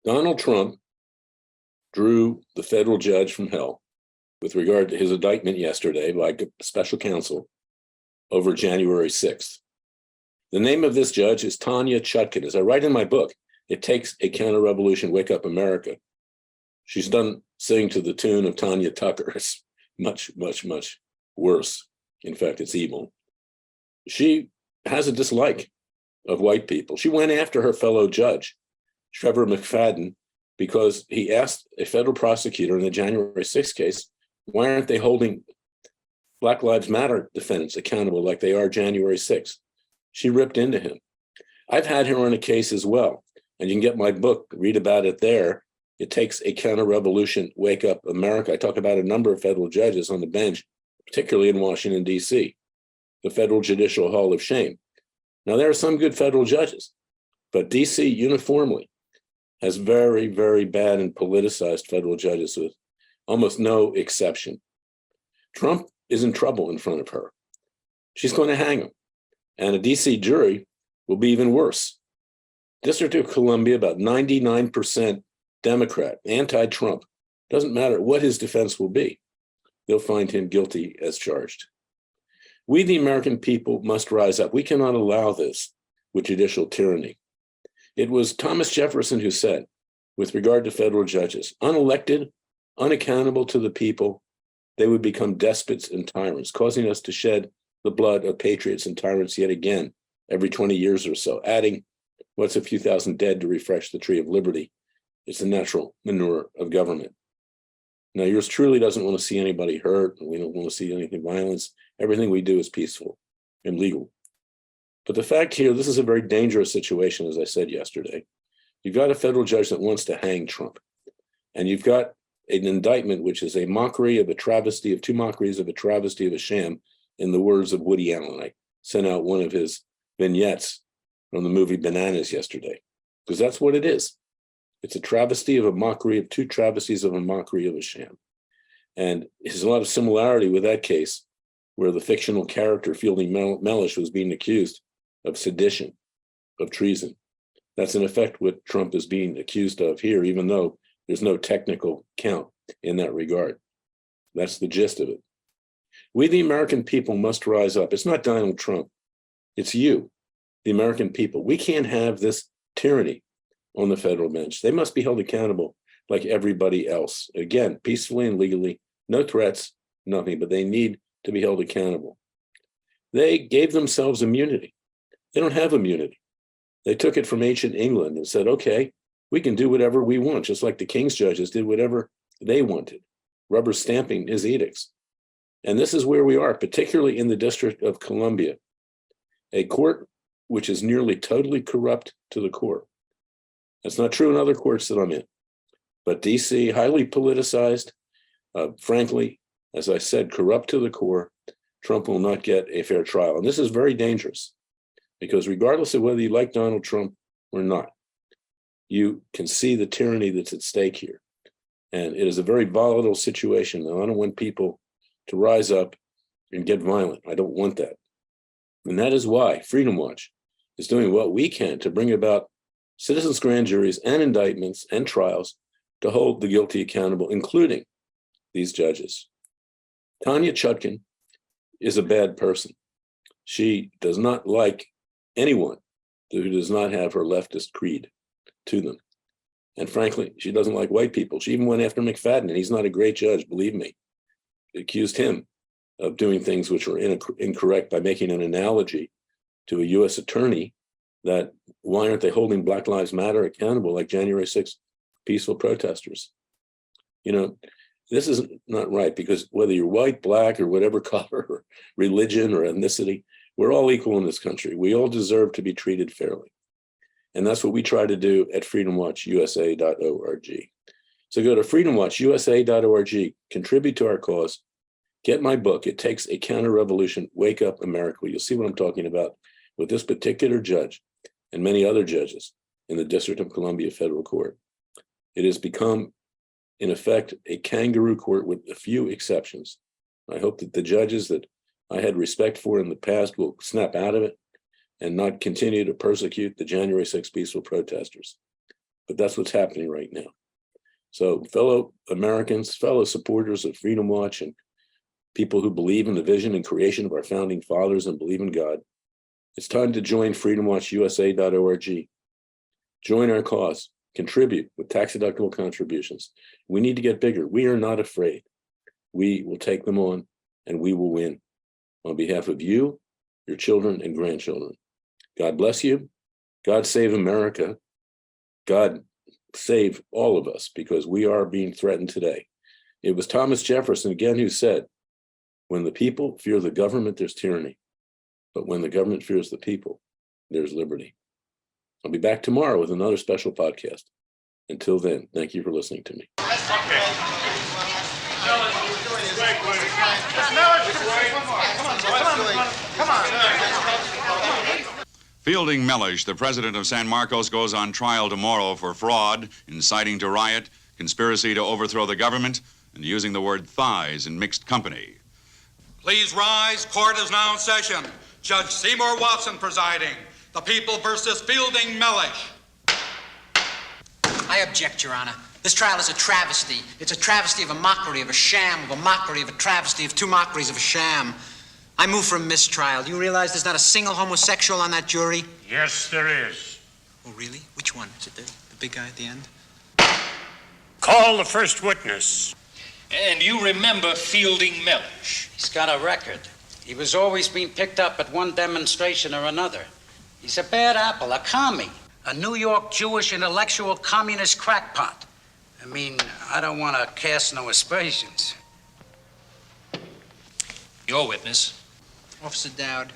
Donald Trump drew the federal judge from hell with regard to his indictment yesterday by special counsel over January 6th. The name of this judge is Tanya Chutkan. As I write in my book, It Takes a Counter-Revolution, Wake Up America. She's done sing to the tune of Tanya Tucker. It's much, much, much worse. In fact, it's evil. She has a dislike of white people. She went after her fellow judge, Trevor McFadden, because he asked a federal prosecutor in the January 6th case, why aren't they holding Black Lives Matter defendants accountable like they are January 6th? She ripped into him. I've had her on a case as well, and you can get my book, read about it there. It Takes a Counter-Revolution, Wake Up America. I talk about a number of federal judges on the bench, particularly in Washington, D.C., the Federal Judicial Hall of Shame. Now, there are some good federal judges, but D.C. uniformly has very, very bad and politicized federal judges with almost no exception. Trump is in trouble in front of her. She's going to hang him. And a D.C. jury will be even worse. District of Columbia, about 99% Democrat, anti-Trump. Doesn't matter what his defense will be. They'll find him guilty as charged. We, the American people, must rise up. We cannot allow this with judicial tyranny. It was Thomas Jefferson who said, with regard to federal judges, unelected, unaccountable to the people, they would become despots and tyrants, causing us to shed the blood of patriots and tyrants yet again every 20 years or so, adding what's a few thousand dead to refresh the tree of liberty. It's the natural manure of government. Now, yours truly doesn't want to see anybody hurt, and we don't want to see anything violence. Everything we do is peaceful and legal. But the fact here, this is a very dangerous situation, as I said yesterday. You've got a federal judge that wants to hang Trump, and you've got an indictment which is a mockery of a travesty of two mockeries of a travesty of a sham, in the words of Woody Allen. I sent out one of his vignettes from the movie Bananas yesterday, because that's what it is. It's a travesty of a mockery of two travesties of a mockery of a sham. And there's a lot of similarity with that case where the fictional character Fielding Mellish was being accused of sedition, of treason. That's in effect what Trump is being accused of here, even though there's no technical count in that regard. That's the gist of it. We, the American people, must rise up. It's not Donald Trump. It's you, the American people. We can't have this tyranny on the federal bench. They must be held accountable like everybody else. Again, peacefully and legally, no threats, nothing, but they need to be held accountable. They gave themselves immunity. They don't have immunity. They took it from ancient England and said, okay, we can do whatever we want, just like the king's judges did whatever they wanted, rubber stamping his edicts. And this is where we are, particularly in the District of Columbia, a court which is nearly totally corrupt to the core. That's not true in other courts that I'm in. But DC, highly politicized, frankly, as I said, corrupt to the core. Trump will not get a fair trial. And this is very dangerous because regardless of whether you like Donald Trump or not, you can see the tyranny that's at stake here. And it is a very volatile situation. And I don't want people to rise up and get violent. I don't want that. And that is why Freedom Watch is doing what we can to bring about citizens' grand juries and indictments and trials to hold the guilty accountable, including these judges. Tanya Chutkan is a bad person. She does not like anyone who does not have her leftist creed to them. And frankly, she doesn't like white people. She even went after McFadden, and he's not a great judge, believe me. Accused him of doing things which were incorrect by making an analogy to a U.S. attorney that why aren't they holding Black Lives Matter accountable like January 6th peaceful protesters? You know, this is not right because whether you're white, black, or whatever color, or religion or ethnicity, we're all equal in this country. We all deserve to be treated fairly. And that's what we try to do at freedomwatchusa.org. So go to freedomwatchusa.org, contribute to our cause, get my book, It Takes a Counter-Revolution, Wake Up America. You'll see what I'm talking about with this particular judge and many other judges in the District of Columbia Federal Court. It has become, in effect, a kangaroo court with a few exceptions. I hope that the judges that I had respect for in the past will snap out of it and not continue to persecute the January 6th peaceful protesters. but that's what's happening right now. So fellow Americans, fellow supporters of Freedom Watch, and people who believe in the vision and creation of our founding fathers and believe in God, it's time to join freedomwatchusa.org. Join our cause, contribute with tax-deductible contributions. We need to get bigger. We are not afraid. We will take them on, and we will win. On behalf of you, your children and grandchildren, God bless you. God save America. God save all of us, because we are being threatened today. It was Thomas Jefferson again who said, when the people fear the government, there's tyranny. But when the government fears the people, there's liberty. I'll be back tomorrow with another special podcast. Until then, thank you for listening to me. Fielding Mellish, the president of San Marcos, goes on trial tomorrow for fraud, inciting to riot, conspiracy to overthrow the government, and using the word thighs in mixed company. Please rise. Court is now in session. Judge Seymour Watson presiding. The People versus Fielding Mellish. I object, Your Honor. This trial is a travesty. It's a travesty of a mockery, of a sham, of a mockery, of a travesty, of two mockeries, of a sham. I move for a mistrial. Do you realize there's not a single homosexual on that jury? Yes, there is. Oh, really? Which one? Is it the big guy at the end? Call the first witness. And you remember Fielding Mellish? He's got a record. He was always being picked up at one demonstration or another. He's a bad apple, a commie, a New York Jewish intellectual communist crackpot. I mean, I don't want to cast no aspersions. Your witness. Officer Dowd,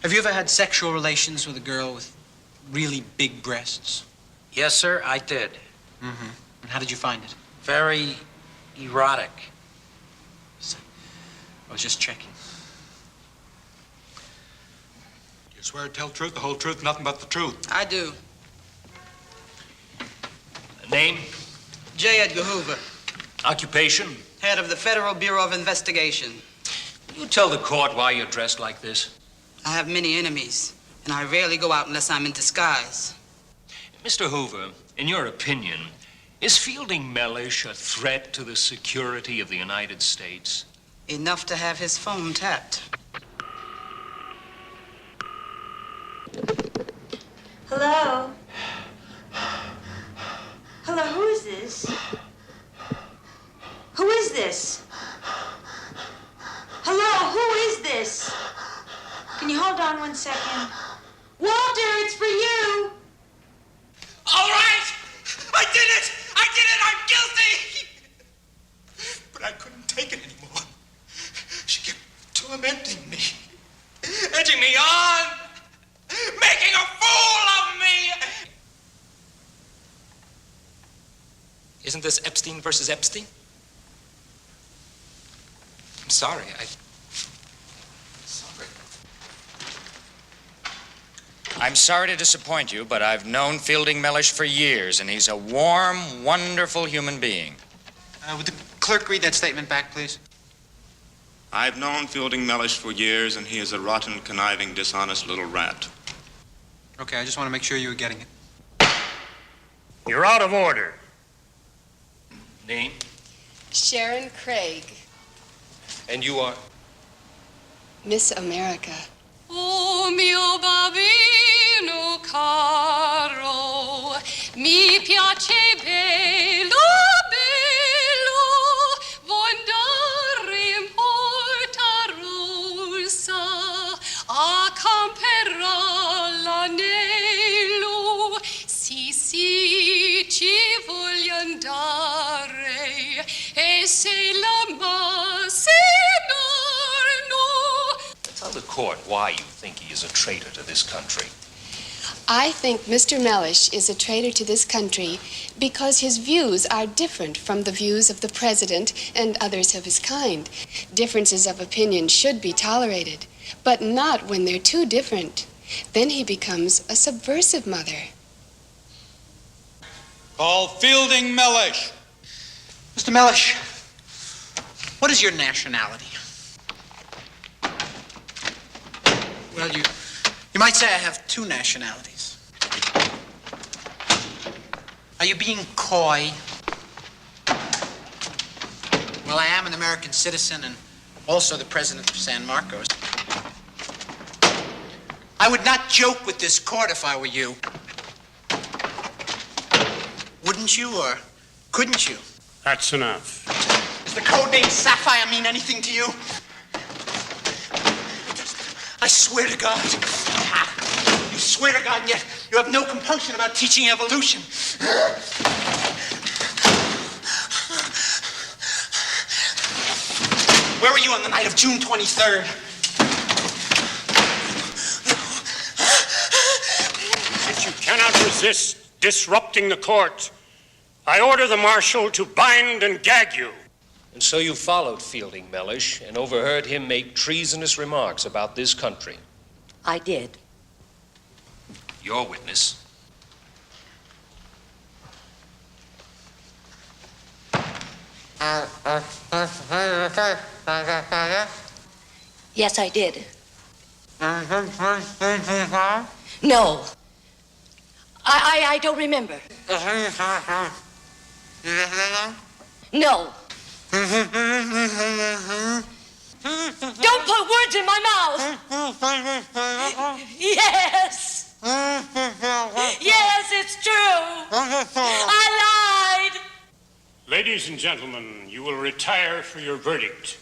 have you ever had sexual relations with a girl with really big breasts? Yes, sir, I did. Mm-hmm. And how did you find it? Very erotic. I was just checking. You swear to tell the truth, the whole truth, nothing but the truth. I do. Name? J. Edgar Hoover, Occupation? head of the Federal Bureau of Investigation. You tell the court why you're dressed like this. I have many enemies, and I rarely go out unless I'm in disguise. Mr. Hoover, in your opinion, is Fielding Mellish a threat to the security of the United States? Enough to have his phone tapped. Hello? Hello, who is this? Who is this? Hello, who is this? Can you hold on 1 second? Walter, it's for you! All right! I did it! I did it! I'm guilty! But I couldn't take it anymore. She kept tormenting me, edging me on, making a fool of me! Isn't this Epstein versus Epstein? I'm sorry, I'm sorry to disappoint you, but I've known Fielding Mellish for years, and he's a warm, wonderful human being. Would the clerk read that statement back, please? I've known Fielding Mellish for years, and he is a rotten, conniving, dishonest little rat. Okay, I just want to make sure you were getting it. You're out of order. Name? Sharon Craig, And you are? Miss America. Oh mio bambino caro, mi piace bello, bello, vondare in Porta Rossa, a camperà l'anello, sì, ci voglio andare, e se l'ama se Tell the court why you think he is a traitor to this country. I think Mr. Mellish is a traitor to this country because his views are different from the views of the president and others of his kind. Differences of opinion should be tolerated, but not when they're too different. Then he becomes a subversive mother. Call Fielding Mellish. Mr. Mellish, what is your nationality? Well, you might say I have two nationalities. Are you being coy? Well, I am an American citizen and also the president of San Marcos. I would not joke with this court if I were you. Wouldn't you, or couldn't you? That's enough. Does the code name Sapphire mean anything to you? I swear to God. You swear to God, and yet you have no compunction about teaching evolution. Where were you on the night of June 23rd? If you cannot resist disrupting the court, I order the marshal to bind and gag you. And so you followed Fielding Mellish and overheard him make treasonous remarks about this country. I did. Your witness. Yes, I did. No. I don't remember. No. Don't put words in my mouth. Yes. Yes, it's true. I lied. Ladies and gentlemen, you will retire for your verdict.